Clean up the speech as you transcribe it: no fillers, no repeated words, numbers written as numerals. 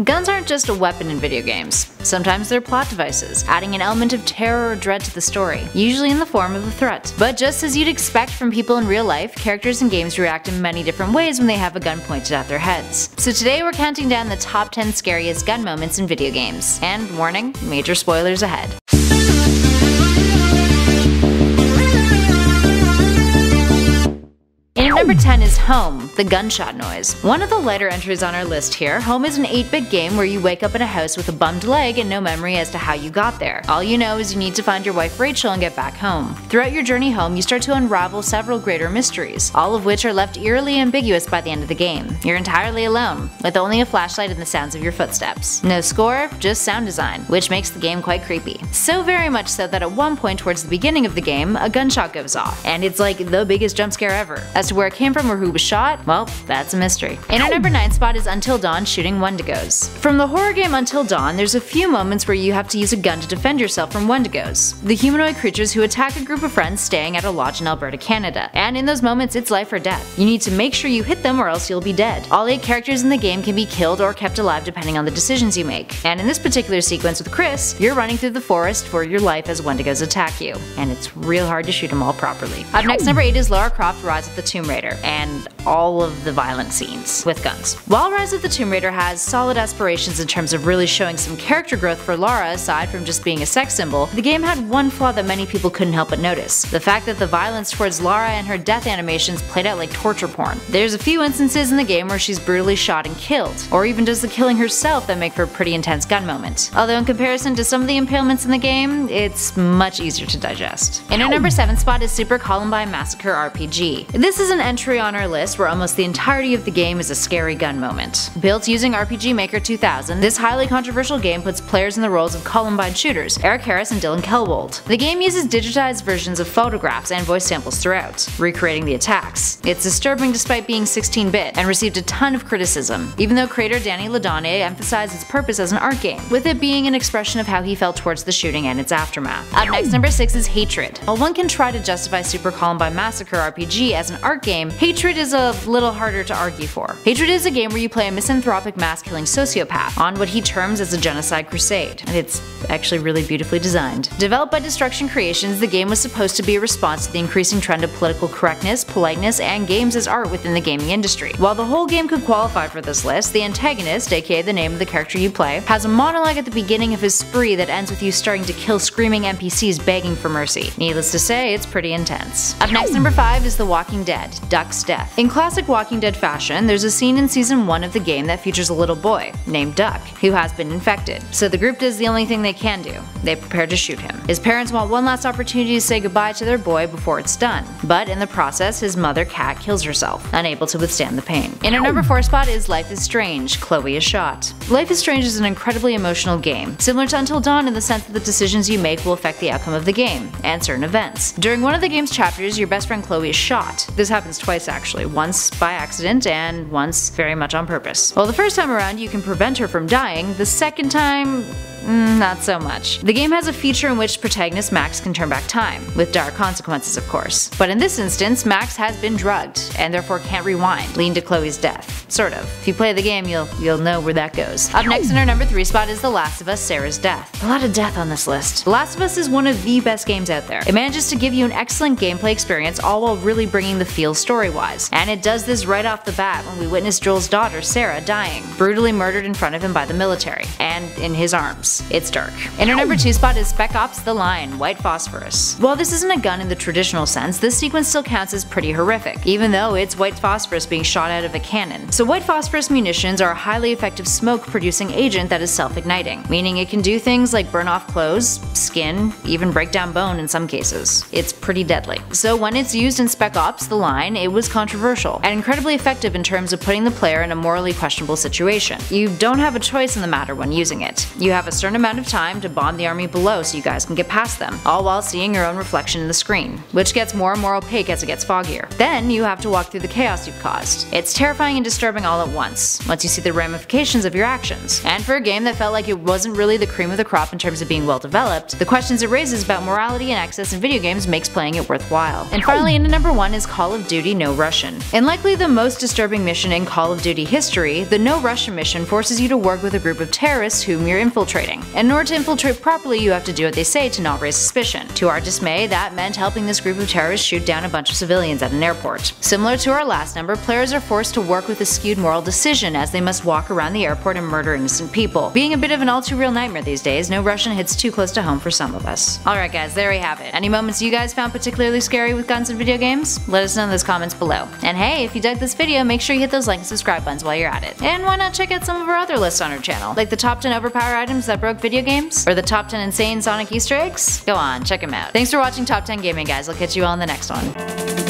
Guns aren't just a weapon in video games. Sometimes they're plot devices, adding an element of terror or dread to the story, usually in the form of a threat. But just as you'd expect from people in real life, characters in games react in many different ways when they have a gun pointed at their heads. So today we're counting down the top 10 scariest gun moments in video games. And warning, major spoilers ahead. Number 10 is Home, the gunshot noise. One of the lighter entries on our list here, Home is an 8-bit game where you wake up in a house with a bummed leg and no memory as to how you got there. All you know is you need to find your wife Rachel and get back home. Throughout your journey home, you start to unravel several greater mysteries, all of which are left eerily ambiguous by the end of the game. You're entirely alone, with only a flashlight and the sounds of your footsteps. No score, just sound design, which makes the game quite creepy. So very much so that at one point towards the beginning of the game, a gunshot goes off, and it's like the biggest jump scare ever. As to where it came from or who was shot, well, that's a mystery. In our number 9 spot is Until Dawn shooting Wendigos. From the horror game Until Dawn, there's a few moments where you have to use a gun to defend yourself from Wendigos, the humanoid creatures who attack a group of friends staying at a lodge in Alberta, Canada. And in those moments, it's life or death. You need to make sure you hit them or else you'll be dead. All 8 characters in the game can be killed or kept alive depending on the decisions you make. And in this particular sequence with Chris, you're running through the forest for your life as Wendigos attack you. And it's real hard to shoot them all properly. Up next, number 8 is Lara Croft Rise of the Tomb Raider, and all of the violent scenes with guns. While Rise of the Tomb Raider has solid aspirations in terms of really showing some character growth for Lara aside from just being a sex symbol, the game had one flaw that many people couldn't help but notice: the fact that the violence towards Lara and her death animations played out like torture porn. There's a few instances in the game where she's brutally shot and killed, or even does the killing herself that make for a pretty intense gun moment. Although in comparison to some of the impalements in the game, it's much easier to digest. In our number 7 spot is Super Columbine Massacre RPG. This is an entry on our list where almost the entirety of the game is a scary gun moment. Built using RPG Maker 2000, this highly controversial game puts players in the roles of Columbine shooters, Eric Harris and Dylan Kelwold. The game uses digitized versions of photographs and voice samples throughout, recreating the attacks. It's disturbing despite being 16-bit, and received a ton of criticism, even though creator Danny Ladonne emphasized its purpose as an art game, with it being an expression of how he felt towards the shooting and its aftermath. Up next, number 6 is Hatred. While one can try to justify Super Columbine Massacre RPG as an art game, Hatred is a little harder to argue for. Hatred is a game where you play a misanthropic mass-killing sociopath on what he terms as a genocide crusade, and it's actually really beautifully designed. Developed by Destruction Creations, the game was supposed to be a response to the increasing trend of political correctness, politeness, and games as art within the gaming industry. While the whole game could qualify for this list, the antagonist, aka the name of the character you play, has a monologue at the beginning of his spree that ends with you starting to kill screaming NPCs begging for mercy. Needless to say, it's pretty intense. Up next, number 5 is The Walking Dead, Duck's Death. In classic Walking Dead fashion, there's a scene in season 1 of the game that features a little boy, named Duck, who has been infected. So the group does the only thing they can do: they prepare to shoot him. His parents want one last opportunity to say goodbye to their boy before it's done, but in the process, his mother Kat kills herself, unable to withstand the pain. In our number 4 spot is Life is Strange, Chloe is Shot. Life is Strange is an incredibly emotional game, similar to Until Dawn in the sense that the decisions you make will affect the outcome of the game, and certain events. During one of the game's chapters, your best friend Chloe is shot. This happens twice actually, once by accident and once very much on purpose. Well, the first time around you can prevent her from dying, the second time, not so much. The game has a feature in which protagonist Max can turn back time, with dire consequences of course. But in this instance, Max has been drugged, and therefore can't rewind, leading to Chloe's death. Sort of. If you play the game, you'll know where that goes. Up next in our number 3 spot is The Last of Us, Sarah's Death. A lot of death on this list. The Last of Us is one of the best games out there. It manages to give you an excellent gameplay experience, all while really bringing the feel story-wise. And it does this right off the bat when we witness Joel's daughter, Sarah, dying, brutally murdered in front of him by the military, and in his arms. It's dark. In our number 2 spot is Spec Ops: The Line, White Phosphorus. While this isn't a gun in the traditional sense, this sequence still counts as pretty horrific, even though it's white phosphorus being shot out of a cannon. So white phosphorus munitions are a highly effective smoke-producing agent that is self-igniting, meaning it can do things like burn off clothes, skin, even break down bone in some cases. It's pretty deadly. So when it's used in Spec Ops: The Line, it was controversial, and incredibly effective in terms of putting the player in a morally questionable situation. You don't have a choice in the matter when using it. You have a certain amount of time to bomb the army below so you guys can get past them, all while seeing your own reflection in the screen, which gets more and more opaque as it gets foggier. Then you have to walk through the chaos you've caused. It's terrifying and disturbing all at once you see the ramifications of your actions. And for a game that felt like it wasn't really the cream of the crop in terms of being well developed, the questions it raises about morality and access in video games makes playing it worthwhile. And finally, into number 1 is Call of Duty No Russian. In likely the most disturbing mission in Call of Duty history, the No Russian mission forces you to work with a group of terrorists whom you're infiltrating. And in order to infiltrate properly, you have to do what they say to not raise suspicion. To our dismay, that meant helping this group of terrorists shoot down a bunch of civilians at an airport. Similar to our last number, players are forced to work with a skewed moral decision as they must walk around the airport and murder innocent people. Being a bit of an all too real nightmare these days, No Russian hits too close to home for some of us. Alright guys, there we have it. Any moments you guys found particularly scary with guns in video games? Let us know in those comments below. And hey, if you dug this video, make sure you hit those like and subscribe buttons while you're at it. And why not check out some of our other lists on our channel, like the top 10 overpowered items that broke video games, or the top 10 insane Sonic Easter eggs? Go on, check them out. Thanks for watching Top 10 Gaming, guys. I'll catch you all in the next one.